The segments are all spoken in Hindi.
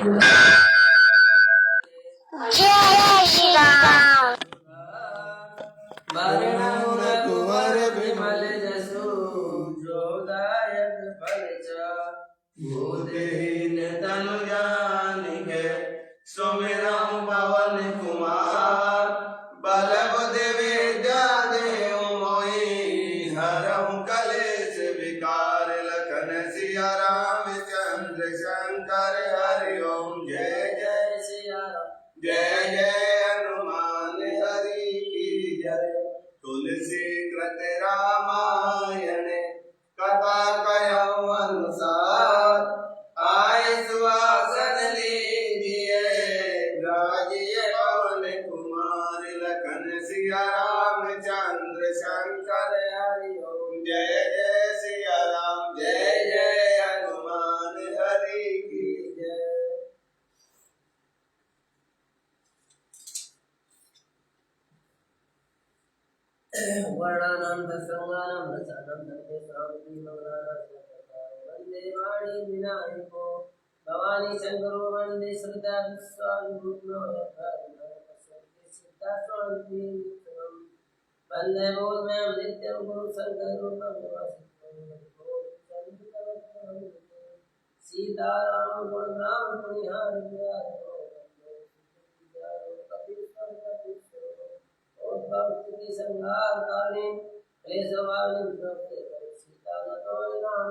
जय श्री राम। मरण रघुवर विमल जसु जोदायक फल भूतहीन तनु जानिके सुमिरौ पवन कुमार बल बुद्धि विद्या देहु मोहि हरहु कलेश विकार लखन सिया रामचंद्र शंकर हरि ओम जय जय सिया राम जय जय हनुमान हरि की जय तुलसी कृत रामायण कथा कयो अनुसार आय सुहासन लीजिए राजिए पवन कुमार लखन सिया रामचंद्र शंकर हरि ओम जय जय सिया राम जय जय हनुमान हरि की जय। वर्णानां तत्संगानां रसानां तत्तेषां वन्दे वाणी विनायको भवानी शंकरो वन्दे सदा विश्वामित्रो वन्दे बोधमयं नित्यं गुरु शंकररूपं सीताराम गुणराम पुनिहार भक्ति संहार कालीन क्लेशवालिन प्रभु सीता नतो राम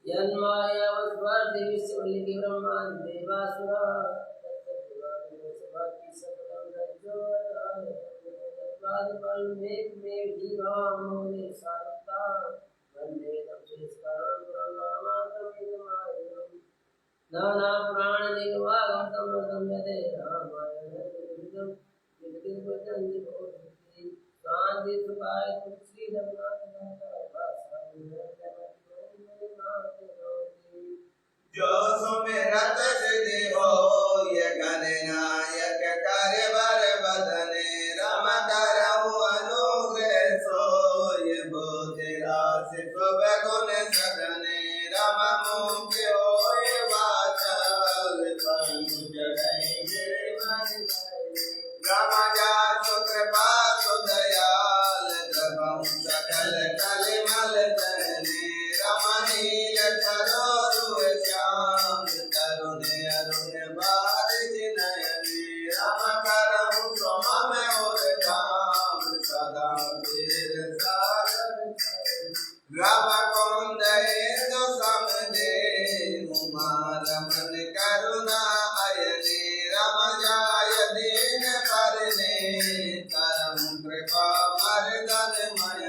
यन्मायावद्वर्ति विश्वलिखि ब्रह्मांड देवासुरा तत्त्ववादिनो सभाति सकलं रज्जोराय तत्त्वादिपल में जीवाम मोहे सारता वन्दे तप्तेश्वरं ब्रह्मामात्रमिदमायम् नाना पुराण निगमागम तम यदे रामायण शांति सुखाय श्री रघुनाथ जो सुमिरत सिद्धि हो ये गणनायक कार्य बर बदने राम करहु अनुग्रह सो ये बोधिरा सिख गुण सदने राम मुख्य होय वाचल पंकु जगहि गिरिवन राम जासु कृपा दयाल द्रवं सकल कलिमल तने रमणीय सरोरु श्याम तरुण अरुण बारिज नयने राम करहु सुमन और धाम सदा तेर सागर राम कुंद हेतु समझे उमा रमन करुणा अयने राम जाय दीन करने करम कृपा मर्दन मय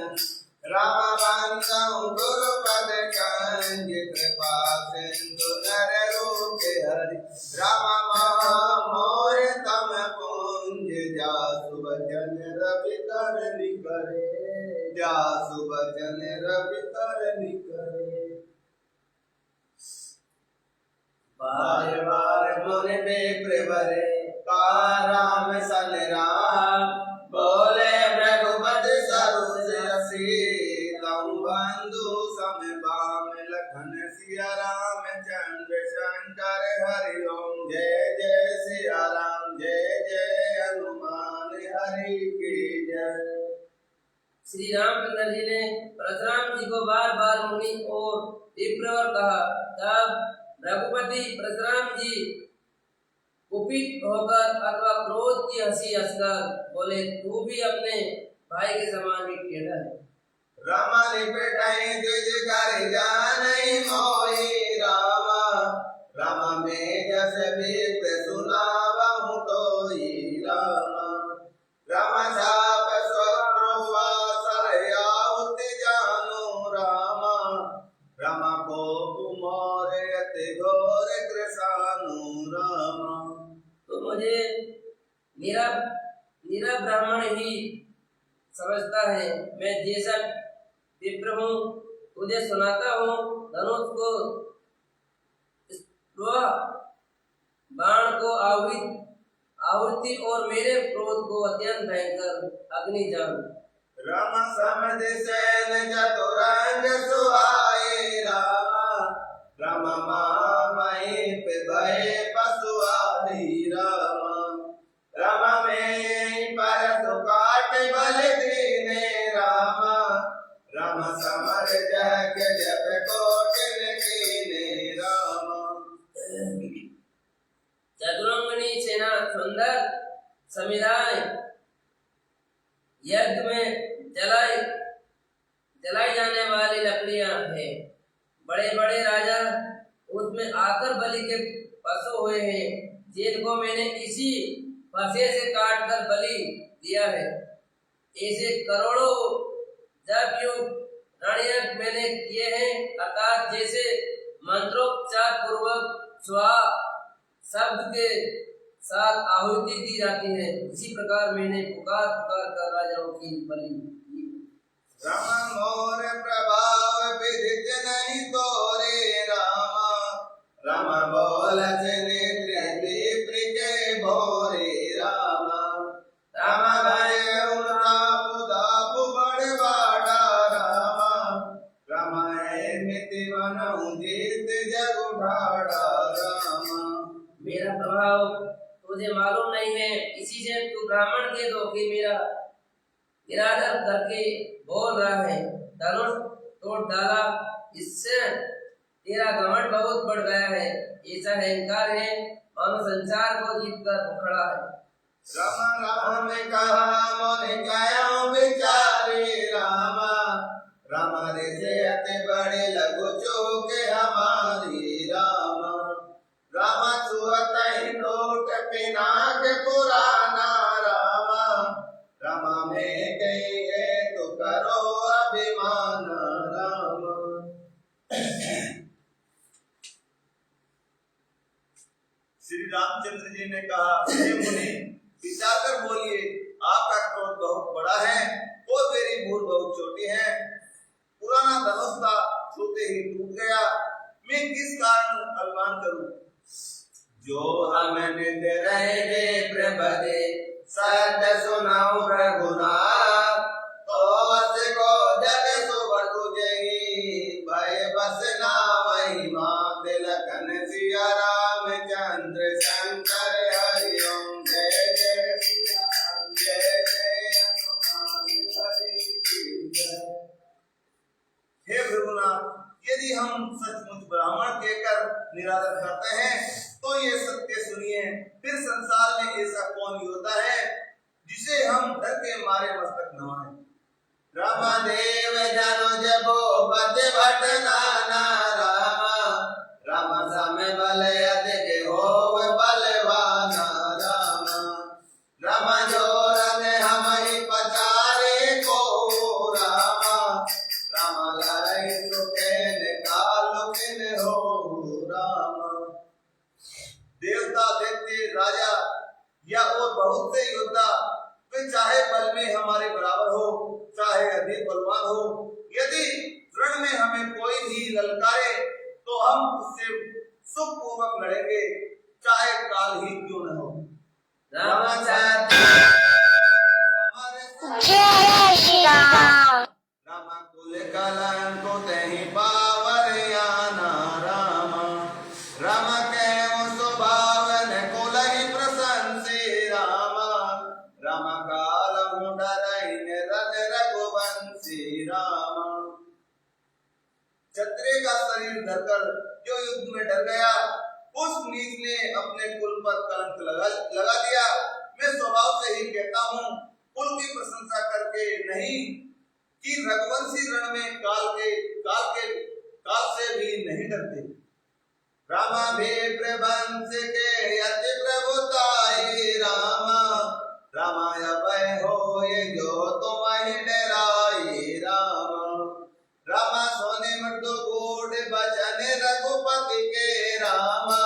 राम बंदौ गुरु पद कंज कृपा सिंधु नर रूप हरि राम महा मोर तम पुंज जासु वचन रवि कर निकरे जासु वचन रवि कर निकरे बार बार मन में प्रवरे राम सन राम बोले रघुपति सरोज सीतम बंधु सम बाम लखन सिया राम चंद्र शंकर हरि ओम जय जय सिया राम जय जय हनुमान हरि की जय। श्री रामचंद्र जी ने परशुराम जी को बार बार मुनि और विप्रवर कहा। तब रघुपति परशुराम जी कुपित होकर अथवा क्रोध की हंसी हंसकर बोले, तू भी अपने भाई के समान ही टेढ़ा है। रामा निपटाई तुझ कर जाने मोहि रामा रामा में जस भी सुनावहु तोहि रामा रामा साप स्वरूपा सरयाउति जानु रामा रामा को मोरे अति घोर कृसानु रामा तो मुझे मेरा ब्राह्मण ही समझता है। मैं जैसा विप्र हूँ तुझे सुनाता हूँ। धनुष को बाण को आहुति और मेरे क्रोध को अत्यंत भयंकर अग्नि जान। राम समझ सैन चतुरंग सुहाए रामा राम मामहि सुंदर समिधाएं यज्ञ में जलाई जाने वाली लकड़ियां हैं। बड़े बड़े राजा उसमें आकर बलि के पशु हुए हैं, जिनको मैंने इसी फंसे से काट कर बलि दिया है। ऐसे करोड़ों जप युग रणयज्ञ मैंने किए हैं, अर्थात जैसे मंत्रोच्चार पूर्वक स्वाहा शब्द के साथ आहुति दी जाती है, इसी प्रकार मैंने पुकार पुकार कर राजाओं की बलि दी। रामा मोर प्रभाव विदित नहीं तोरे रामा, रामा बोलत नेत्र दीप के भोरे रामा, रामा भय उतापु दापु बड़ बाड़ा रामा, रामा है मिति बनऊ जीत जग उठाड़ा रामा। मेरा प्रभाव तुझे मालूम नहीं है, इसी से तू ब्राह्मण के धोखे मेरा इरादा करके बोल रहा है। धनुष तोड़ डाला, इससे तेरा घमंड बहुत बढ़ गया है। ऐसा अहंकार है और संसार को जीत कर उखड़ा है। राम राम कहा मोने काया विचारे रामा, रामा रे से अति बड़े लघु चूके हमारी रामा, रामा सुअत ही नोट पिनाक पुराना रामा, रामा में गई है तो करो अभिमान रामा। श्री रामचंद्र जी ने कहा, हे मुनि विचार कर बोलिए, आपका क्रोध बहुत बड़ा है और मेरी भूल बहुत छोटी है। पुराना धनुष था, छूते ही टूट गया, मैं किस कारण अभिमान करूं। जो हम निंद रहे रे प्रभदे सद सुनाऊं रघुनाथ, तो बस को जग सुबर तुझे भय बस ना महिमा, तिलकन सिया रामचंद्र शंकर हरि ओम, जय जय जय जय हनुमान हरि जय। हे भृगुनाथ, यदि हम सचमुच ब्राह्मण कहकर निरादर करते हैं तो ये सत्य सुनिए, फिर संसार में ऐसा कौन होता है जिसे हम डर के मारे मस्तक नवाएं। रामदेव जनो जबो बद भट नाना रामा, रामा समय बल अधिक होव बलवाना रामा, रामा जोर में हम ही पचारे को रामा, रामा लड़ाई सुखेन काल किन हो रामा। देवता दैत्य राजा या और बहुत से योद्धा वे चाहे बल में हमारे बराबर हो चाहे अधिक बलवान हो, यदि रण में हमें कोई भी ललकारे तो हम उससे सुखपूर्वक लड़ेंगे, चाहे काल ही क्यों न हो। रामा कुल कलन को तहि पावर याना रामा, रामा के स्वभावन कुल ही प्रशंसी रामा, रामा काल मुंडरइन रन रघुवंशी रामा। क्षत्रिय का शरीर धरकर जो युद्ध में डर गया, उस नीच ने अपने कुल पर कलंक लगा दिया। मैं स्वभाव से ही कहता हूँ, कुल की प्रशंसा करके नहीं, कि रघुवंशी रण में काल से भी नहीं डरते। रामा भी प्रभंस के अति प्रभुताई रामा, रामा अभय हो ये जो तुम ही डराई रामा, रामा सोने मृदु गूढ़ बचन रघुपति के रामा,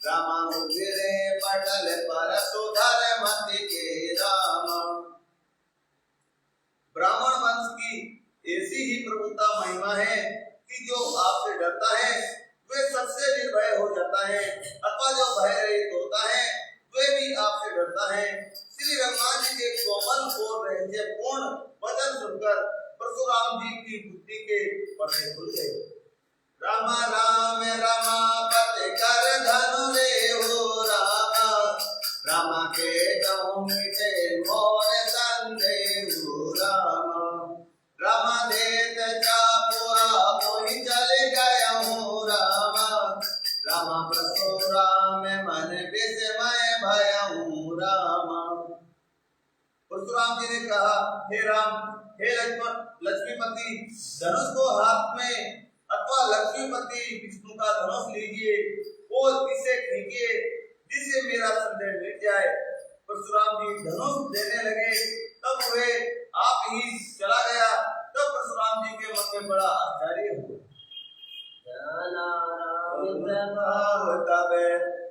रामा उगिरे पटल पर सुधर मति के रामा। ब्राह्मण वंश की ऐसी ही प्रभुता महिमा है कि जो आपसे डरता है वे सबसे निर्भय हो जाता है, अथवा जो भय रहित होता है वे भी आपसे डरता है। श्री हनुमान जी के कोमल और रहस्यपूर्ण वचन सुनकर परशुराम जी की बुद्धि के पर्दे खुल गए। रामा राम रमापति कर धनु ले हो रामा, रामा के गाँव मिटे मोर संदेह रामा, रामा देत चापुआ मोहि चले गया हूँ रामा, रामा परशुराम मन विस्मय भयहूँ परशुराम जी ने कहा, हे राम, हे लक्ष्मीपति, धनुष को हाथ में अथवा लक्ष्मीपति विष्णु का धनुष लीजिए और इसे खींचिए जिससे मेरा संदेह मिट जाए। परशुराम जी धनुष देने लगे, तब वे आप ही चला गया। तब परशुराम जी के मन में बड़ा आश्चर्य हुआ।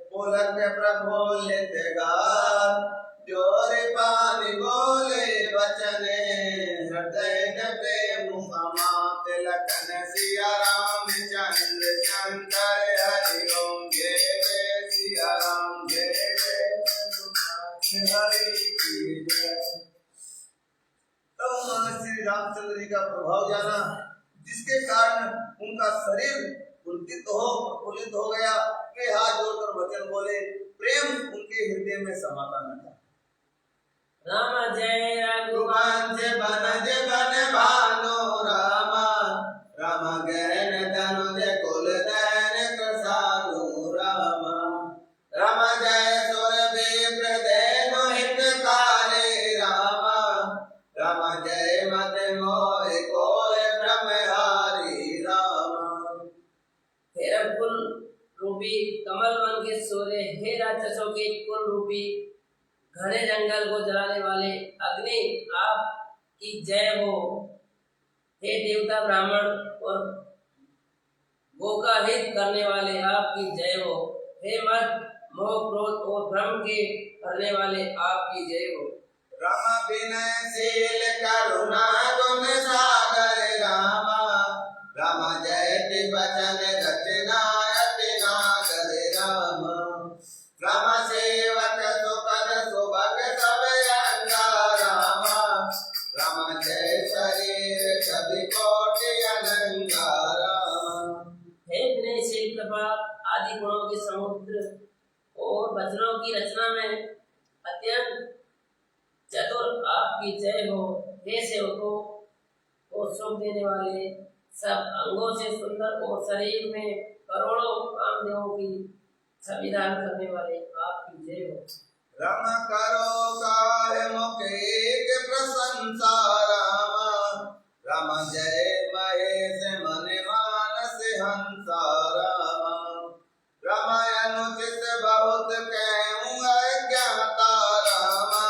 पुलक प्रभु जोरे पानी बोले बचने, हृदय प्रेम समाप्त लखन सिया राम चंद्र शंकर हरि ओम। जय सिया राम, जय हरि की जय। तब उन्होंने श्री रामचंद्र जी का प्रभाव जाना, जिसके कारण उनका शरीर प्रफुल्लित हो गया। वे हाथ जोड़कर वचन बोले, प्रेम उनके हृदय में समाता न था। राम जय रघुवंश बनज बन भानु रामा, राम गैन तनुज कुल दैन कृसानु रामा। राम जय सुर विप्र देनु हितकारी रामा, राम जय मत मोह कोय ब्रह्महारी रामा। हेरा कुल रूपी कमल वन के सोरे, हे राक्षसों के कुल रूपी घने जंगल को जलाने वाले अग्नि, आप की जय हो। हे देवता ब्राह्मण और गो का हित करने वाले, आपकी जय हो। हे मद मोह क्रोध और भ्रम के करने वाले, आपकी जय हो। राम विनयशील करुणा गुण सागर रामा, राम जयति बचन रचनायति नागर रामा। राम सेवक सुपद सुभग सब अंगा रामा, राम जय शरीर कवि कोटि अनंगा रामा। हे विनयशील कृपा आदि गुणों के समुद्र और वचनों की रचना में अत्यंत चतुर, आपकी जय हो। हे सेवकों को सुख देने वाले, सब अंगों से सुंदर और शरीर में करोड़ों कामदेवों की संविधान करने वाले, आपकी जय हो। राम करो काहे मुखे प्रशंसा रामा, राम जय महेश मन मानस हंसा रामा। राम अनुचित बहुत कहूँ अज्ञाता रामा,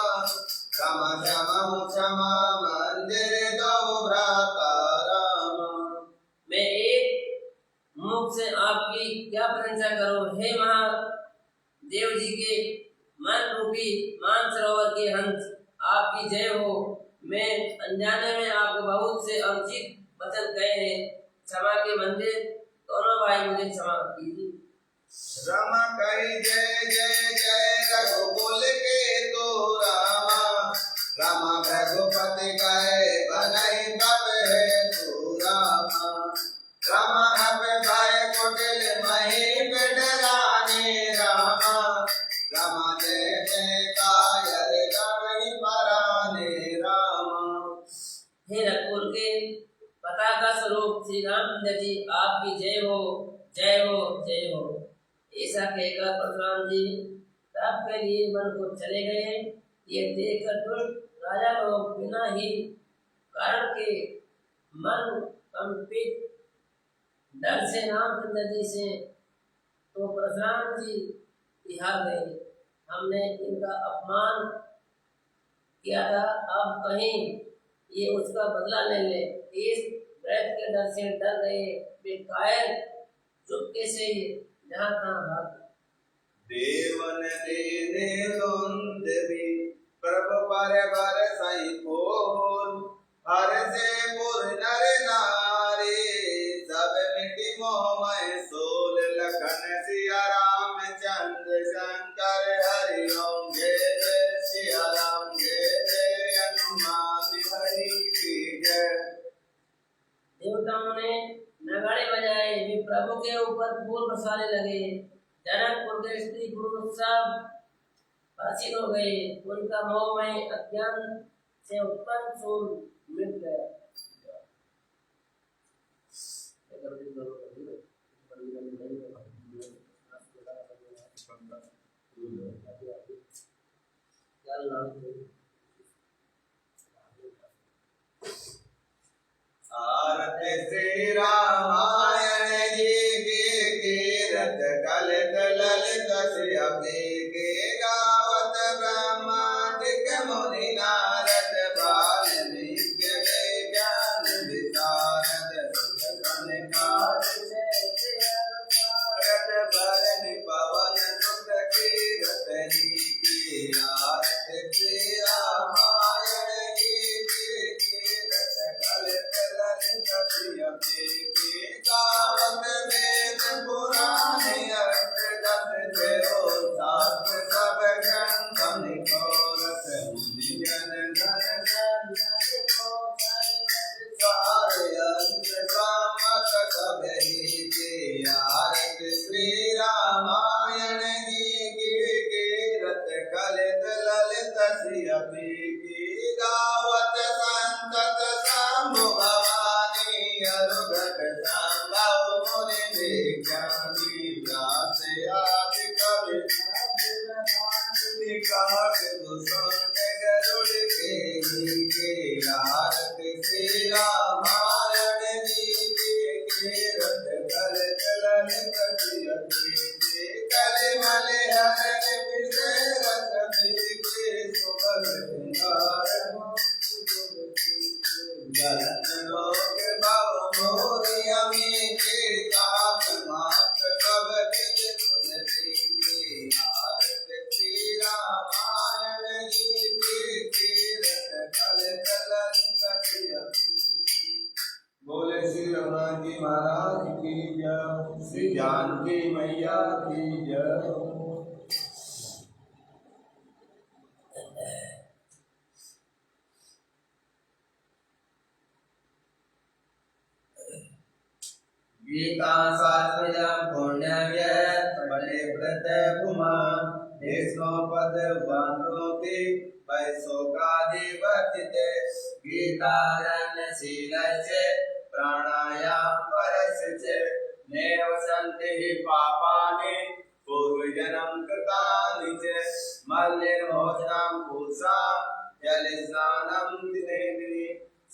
राम क्षमा क्षमा मंदिर दो भ्राता रामा। मैं एक मुख से आपकी क्या प्रशंसा करूं। हे महादेव जी के मन रूपी मानसरोवर के हंस, आपकी जय हो। मैं अनजाने में आपको बहुत से अनुचित वचन कहे हैं, क्षमा के मंदिर दोनों भाई मुझे क्षमा कीजिए। राम कही जय जय जय रघुकुल के तो रामा, राम रघुपति कहे बनहि तब है तू रामा। राम अब भय कुटिल मही डराने रामा, राम जय जय कायर गवि पराने रामा। हे रघुकुल के पताका स्वरूप श्री रामचंद्र जी, आपकी जय हो, जय हो, जय हो। ऐसा कहकर परशुराम जी तप के लिए वन को चले गए। ये देखकर दुष्ट राजा लोग बिना ही कारण के मन कंपित डर से रामचंद्र जी से तो परशुराम जी तिहार गए। हमने इनका अपमान किया था, अब कहीं ये उसका बदला ले ले। इस व्रत के डर से डर गए वे कायर चुपके से जहाँ तहाँ भाग। देवन देने भी प्रभु पर बरसई फूल, हर से पुर नर नारी सब मिटि मोह सोल। लखन सिया राम चंद्र शंकर हरि ओम। जय जय सिया राम, जय जय हनुमान हरि की जय। देवताओं ने नगाड़े बजाए, वे प्रभु के ऊपर फूल बरसाने लगे। जनकपुर के स्त्री पुरुष सब हर्षित हो गए। उनका मोहमय अज्ञान से उत्पन्न शोक मिट गया। कलित ललित श्री के गावत ब्रह्मादिक मुनि नारद वाल्मीकि ज्ञान विशारद भरन पवन सुत कीरत की आरत श्री रामायण कीरत कलित ललित श्री गावत वेद पुराण अष्ट दस देव शास्त्र सब ग्रंथ निकोरत मुनि जन गण सारे अंत सामत कबहि के आरत श्री रामायण कीरत कलित ललित श्री की गावत संतत शंभु भवानी अरुघट संभव मुनि विज्ञानी व्यास आदि कवि कहत सुन गरुड़ के आरत श्री रामायण कीरत कलित ललित श्री कलिमल हरण विषरत के सुभग सिंगार गलत लोक भव मोरि अमी के ताप मात कब विद तुलसी के आरत श्री रामायण कीरत कलित ललित बोले श्री रघुनाथ जी महाराज की जय, श्री जानकी मैया की जय। गीता शास्त्रम पुण्यव्य बड़े व्रत कुमा देशों पद बांधों के पैसों का दिवतित गीता शील से प्राणायाम परस से नेव संति पापानि पूर्व जन्म कृतानि च मल्लिर्मोचनं पूषां जल स्नानं दिने दिने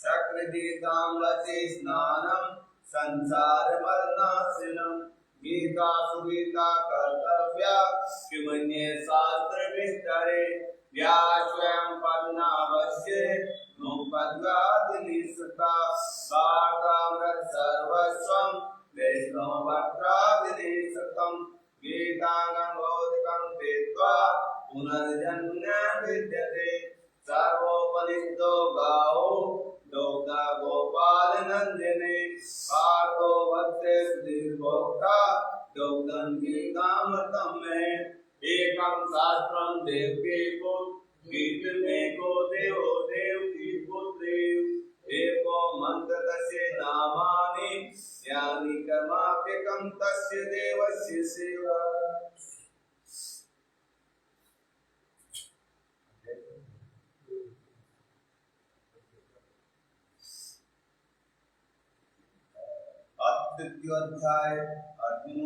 सकृदीताम्लति स्नानं संसार मरणासिनं गीता सुगीता कर्तव्या किमन्ये शास्त्र विस्तरे या स्वयं पन्नावश्ये मुपद्वादिनिसुता वार्तामृत सर्वस्वं वैष्णवभक्तादिनिसुतं गीताङ्गोदकं पीत्वा पुनर्जन्म विद्यते सर्वोपनिषदो गावो दोग्धा गोपाल नंदिने पार्थो वत्से सुधीर्भोक्ता दोग्धं गीतामृतं मे एकं शास्त्रं देवके को गीत में को देवो देव की पुत्रेव एको मंत्र तस्य नामानि यानि कर्माप्यकं तस्य देवस्य सेवा। तृतीयोध्याय अर्जुन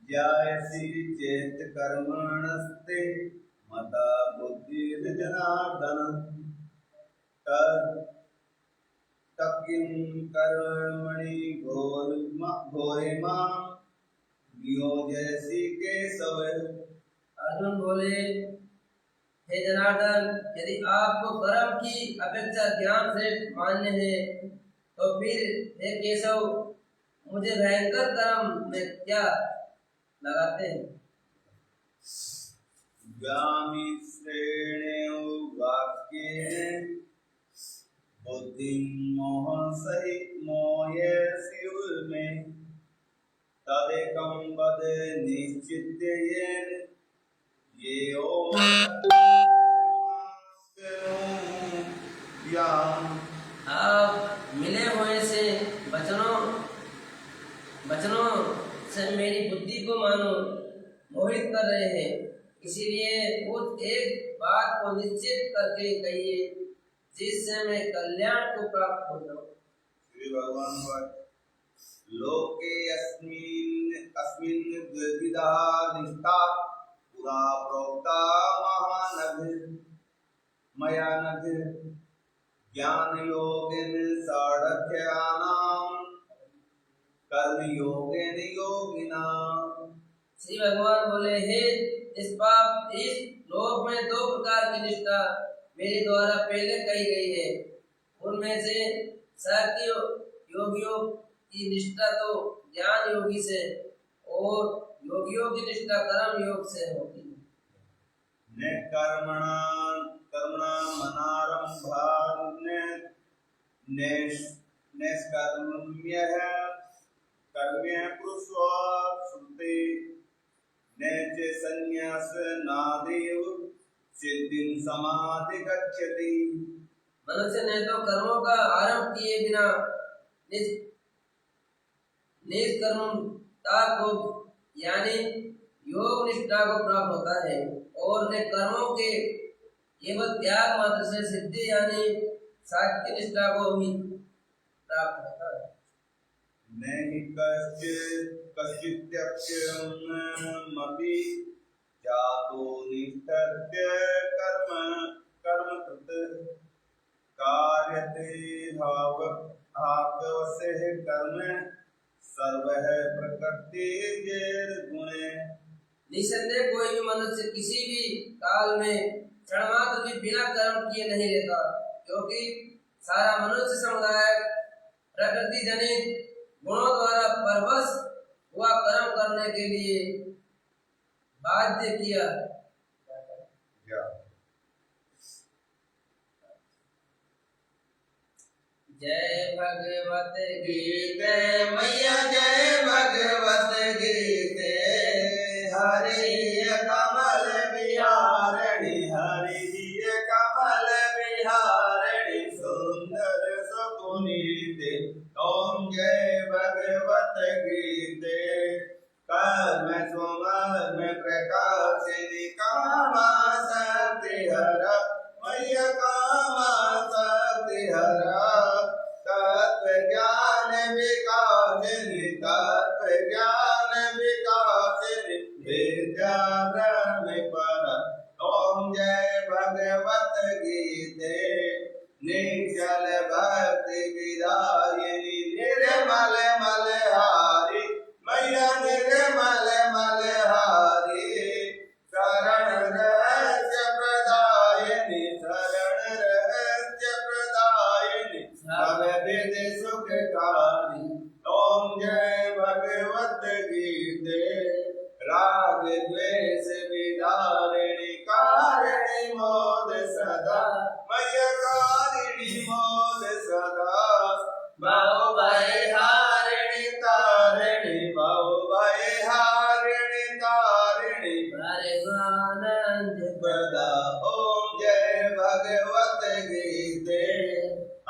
जय श्री चेत कर्मणस्ते मता बुद्धि जनार्दन तकिं कर्मणि घोरे मां नियोजयसि केशव। अर्जुन बोले, हे जनार्दन, यदि आपको कर्म की अपेक्षा ज्ञान से मान्य है तो फिर हे केशव मुझे भयंकर कर्म में क्या लगाते हैं। गामी श्रेणेउ वाक्येन बुद्धिं मोह सहित मोये शिव में तदेकं वद निश्चित्य येन ये ओ आप मिले हुए से वचनों से मेरी बुद्धि को मानो मोहित कर रहे हैं, इसीलिए उस एक बात को निश्चित करके कहिए जिससे मैं कल्याण को प्राप्त हो जाऊं। श्री भगवान लोके अस्मिन् द्विविधा निष्ठा पुरा प्रोक्ता मया नघ ज्ञान योगेन साढ़क्यानां कर्म योगेन योग श्री भगवान बोले, हे इस लोक में 2 प्रकार की निष्ठा मेरे द्वारा पहले कही गई है। उनमें से साख्य योगियों की निष्ठा तो ज्ञान योगी से और योगियों की निष्ठा कर्म योग से होती है। न कर्मणा मनारंभात् निष्कर्म्यः कर्म्य पुरुषो श्रुते न च संन्यासनादेव सिद्धिं समाधि गच्छति। मनुष्य ने तो कर्मों का आरंभ किए बिना निष्कर्मता को यानी योग निष्ठा को प्राप्त होता है और ने कर्मों के केवल त्याग मात्र से सिद्धि यानी साख्य निष्ठा को ही प्राप्त होता है। नहीं कश्चित्यप्यमपि जातो निष्ठस्य कर्मकृत् कार्यते हावस्य कर्म सर्वः प्रकृतिर्गुणे। निसंदेह कोई भी मनुष्य किसी भी काल में क्षण मात्र भी बिना कर्म किए नहीं रहता, क्योंकि सारा मनुष्य समुदाय प्रकृति जनित गुणों द्वारा परवश हुआ कर्म करने के लिए बाध्य किया। जय भगवत गीते मैया जय भगवत गीते हरि कमल बिहारिणी हरि कमल बिहारिणी सुंदर सुपुनीते ओम जय भगवत गीते कर्म सुमर्म प्रकाशिनी कामा शक्ति हर मैया कामा शक्ति हर तत्व ज्ञान विकासिनी विद्या ब्रह्म पर ओम जय भगवत गीते निश्चल भक्ति विदायिनी निर्मल मलहारी मैया निर्मल मलहारी शरण रहस्य प्रदायिनी सब विद सुखकारी ओम जय भगवत गीते राग द्वेष विदारिणी कारिणी मोद सदा मैया कारिणी मोद सदा बहु भय हारिणी तारिणी बहु भय हारिणी तारिणी आनंद प्रदा ओम जय भगवत गीते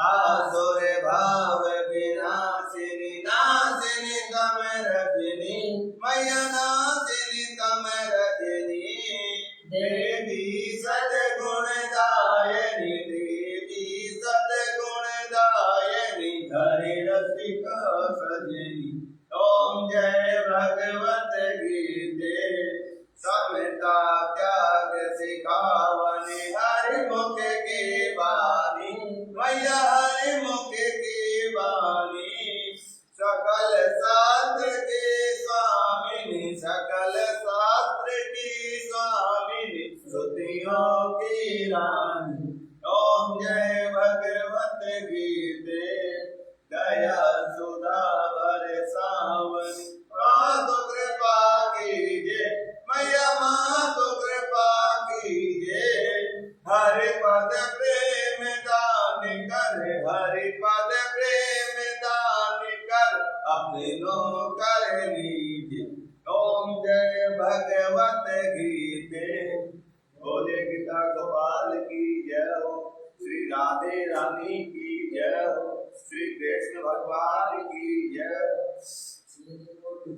आसुर भाव विनाशिनी नाशिनी तम रजनी मैया नाशिनी तम रजनी देवी सद्गुण दायिनी देवी सद्गुण दायिनी हरि रसिक सजनी ओम जय भगवत गीते समता त्याग सिखावनी हरि मुख की वाणी मैया हरि मुख की वाणी सकल शास्त्र की स्वामिनी सकल शास्त्र की स्वामिनी श्रुतियों की रानी ओम जय भगवत गीते दया सुधा बरसावनी मातु कृपा कीजिए मैया मातु कृपा कीजिए हरि पद प्रेम दान कर हरि पद प्रेम दान कर अपने कर लीजिए ओम जय भगवत गीते बोले गीता गोपाल की जय हो श्री राधे रानी की जय हो श्री कृष्ण भगवान की जय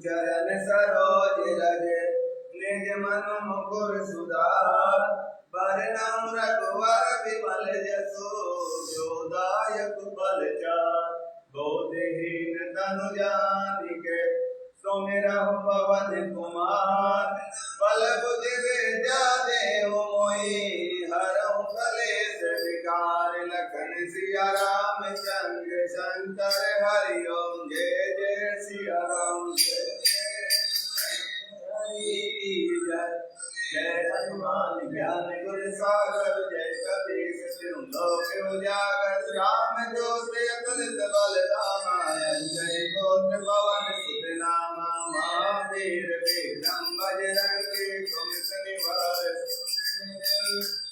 चरण सरोज रज निज मन मुकुर सुधार बरनम रघुवर विमल जसो जोदायक बल चार बोधहीन तनु जानिके सुमिरहु पवन कुमार बल बुद्धि विद्या देव मोहि हरहु कलेश विकार लखन सिया राम चंद्र शंकर हरि ओम जय जय सिया राम जय जय हरि सागर जय कपीस तिरु लोक उजागर राम ज्योति अतुलित बल धामा अंजनी गोत्र पवन सुत नामा महावीर विक्रम बजरंगी कुमति निवार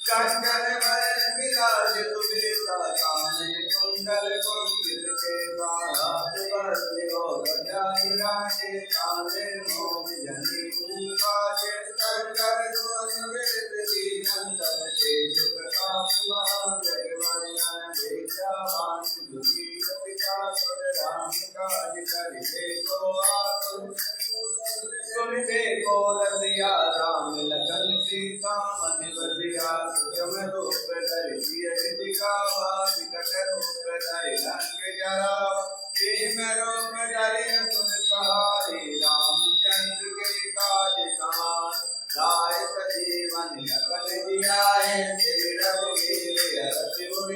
कंचन वरण विराज सुबेसा कानन कुंडल कुंचित केसा हाथ वज्र और ध्वजा विराजे कांधे मोह जनी मुकाशे शंकर सुवन वेद दीनंदन तेज प्रताप महाजगवंदन विद्यावान गुणी विकासुर राम काज करिबे को आतुर सुन देखो रसिया राम लखन सीता मन बसिया सुगम रूप धरि सिय दिखावा विकट रूप धरि लंक जरावा खेम रूप धरि असुर सहारे रामचंद्र के काज सहार लाए सजीवन लखन जियाए श्री रघुवीर हरषि उर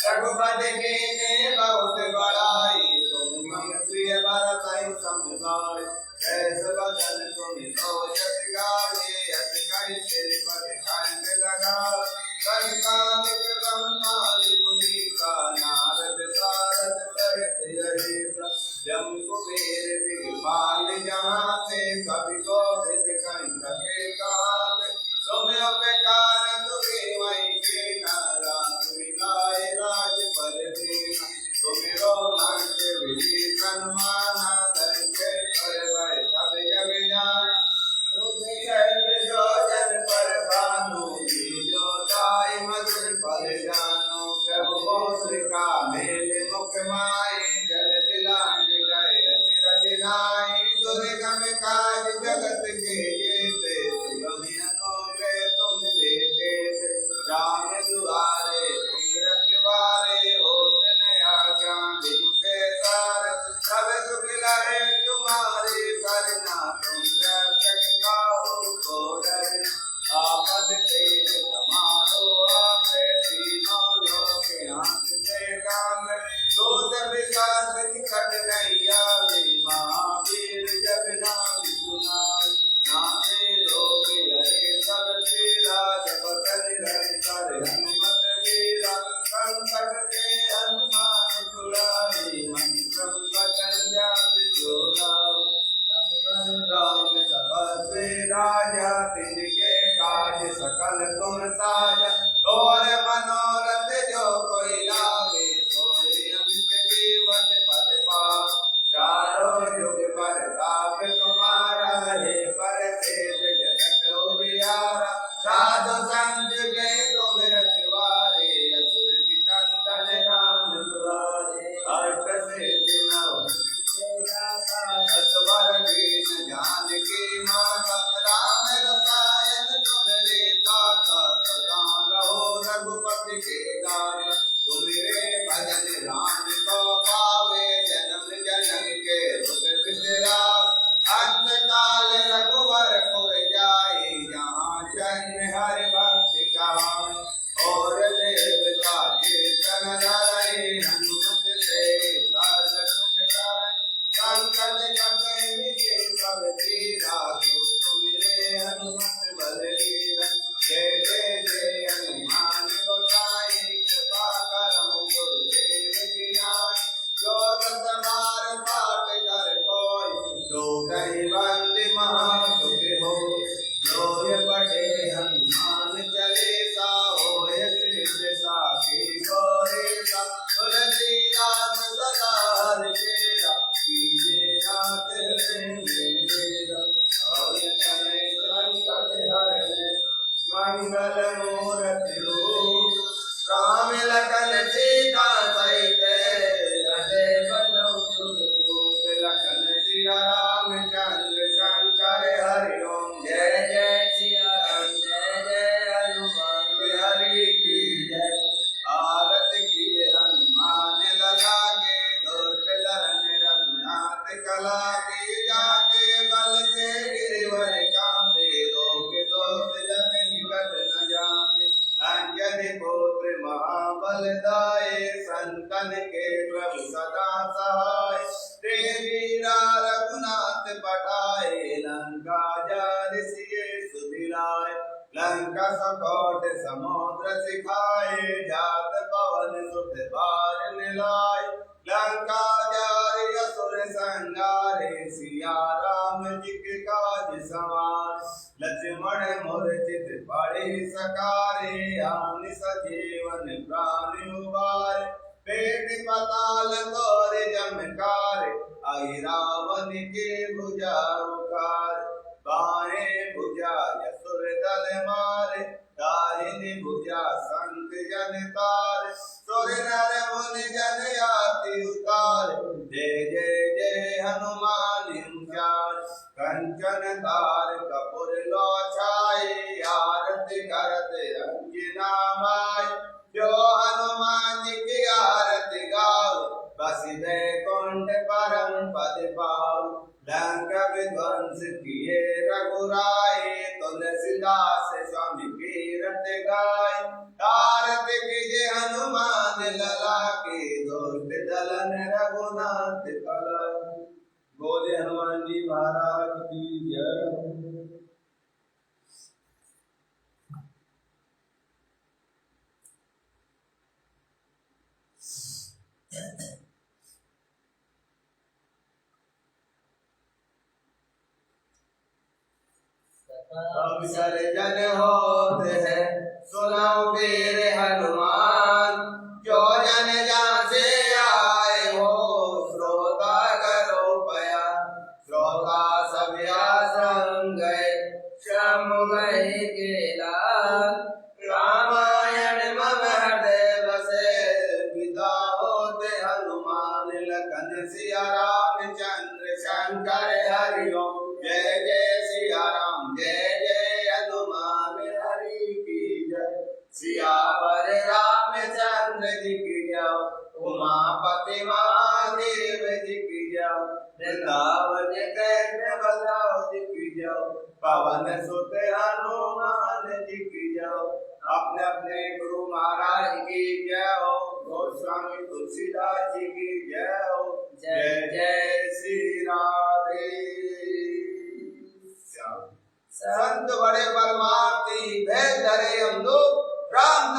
रघुपति के ने बहुत बड़ाई तुम मम प्रिय भरतहि समभाई ऐस बदन तुम तो जस गाये यस कहि श्रीपति कंठ लगाए कलिकालिक ब्रह्मादि मुनीसा नारद सारद सहित सहित जम कुबेर दिगपाल जहाँ से कवि कोविद कंठ के काल तुम उपकार तुगे वही के नारा विनाय राज पद दीना तुमिरो मंच विभीषण माना धनके पर भय सब जग जान जो जन पर भानु जो दाई मधुर पद जानो प्रभु श्रीका मेले मुख माए जल दिलांग गए सिर दिलाई दुर्गम काज जगत के जेते तुम लेते राम दुआरे तुम रखवारे होत न आज्ञा बिनु पैसार सब सुख लहे तुम्हारे सरना तुम रक्षक काहू को डर आपद तेज समारो आपे तीनों लोक हाथ से काम दूत विकास निकट नहीं आवे महावीर जब नाम सुनाए नाते लोक हरे सब तेरा जपत निरंतर हनुमत वीरा संकट के हनुमान छुड़ाए मन क्रम वचन जान जोड़ाए राम सबसे राजा तिनके काज सकल तुम साजा और मनोरथ जो कोई लावे सोई अमित जीवन पद पाओ चारों युग पर ताप तुम्हारा है पर सेज जगत उजियारा साधु संत के तुम रखवारे असुर निकंदन राम दुआरे अष्ट सिद्धि नव असवर दीन जानकी माता राम रसायन तुम्हारे दाता सदा रहो रघुपति के दास तुम्हारे भजन राम को पावे जन्म जन्म के दुख बिसरावे अंत काल रघुवर पुर जाए जहाँ जन्म हरि भक्ति कहाए और देवता कीर्तन धरे हनुमत से सर्व सुख पाए संकट कटे मिटे सब पीरा तुम्हारे हनुमत बल वीरा जय जय जय हनुमान गोसाई कृपा करहु गुरुदेव की नाई जो सतबार पाठ कर कोई जो कहि बंद महासुख हो जो ये पढ़े हनुमान चालीसा होय सिद्ध साखी गौरीसा तुलसीदास सदा हरिचेरा कीजे नाथ मेरा और तने संकट हरने मंगल मूर्ति रूप राम लखन सीता सहित हृदय बंधु सुख लखन सिया रामचंद्र शंकर हरि ओम जय जय सिया राम जय जय हनुमान हरि की जय आरत की हनुमान लगा के दोष लरन रघुनाथ कला की जाके बल से गिरवर कांपे रोग दोष जग निकट न जाते अंजनी पुत्र महाबल दाए संतन के प्रभु सदा सहाय वीरा रघुनाथ पठाए लंका जारि सिए सुधिराय लंका सकोट समुद्र सिखाए, जात पवन सुत बार निलाए। लंका जारे असुर संगारे, सिया राम जी के काज सवार। लक्ष्मण मूर्छित पड़े सकारे, आन सजीवन प्राण उबारे। पेट पाताल तोर जमकार, आई रावण के भुजा उखार। बाएं भुजा असुर दल मारे, दाहिनी भुजा संत जन तार। सुर नर मुनि जन आरती उतार, जय जय जय हनुमान उचार। कंचन तार कपूर लो छाए, आरती करत अंजना माय। जो हनुमान जी की आरती गाओ, बसी बैकुंठ परम पद पाओ। लंक विध्वंस किए रघुराई, तुलसीदास स्वामी कीरत गाय। आरती कीजे हनुमान लला की, दुष्ट दलन रघुनाथ कला। बोले हनुमान जी महाराज की जय। अब सर्जन होते हैं, सुनो वीर हनुमान। जो जन जहाँ से आए हो, श्रोता करो पया। श्रोता सब आश्रम गए, श्रम गए के लाल। रामायण मम हृदय बसे, पिता होते हनुमान। लखन सिया रामचंद्र शंकर हरि ओम। जय जय सिया राम, जय जय हनुमान हरि की जय। सियावर रामचंद्र जी की जय, उमापति महादेव जी की जय। वृंदावन कृष्ण बलराम जी की जय, पवन सुत हनुमान जी की जय। अपने अपने गुरु महाराज की जय हो, गोस्वामी तुलसीदास जी की जय हो। जय जय श्री राधे। संत बड़े परमार्थी, भय धरे हम लोग राम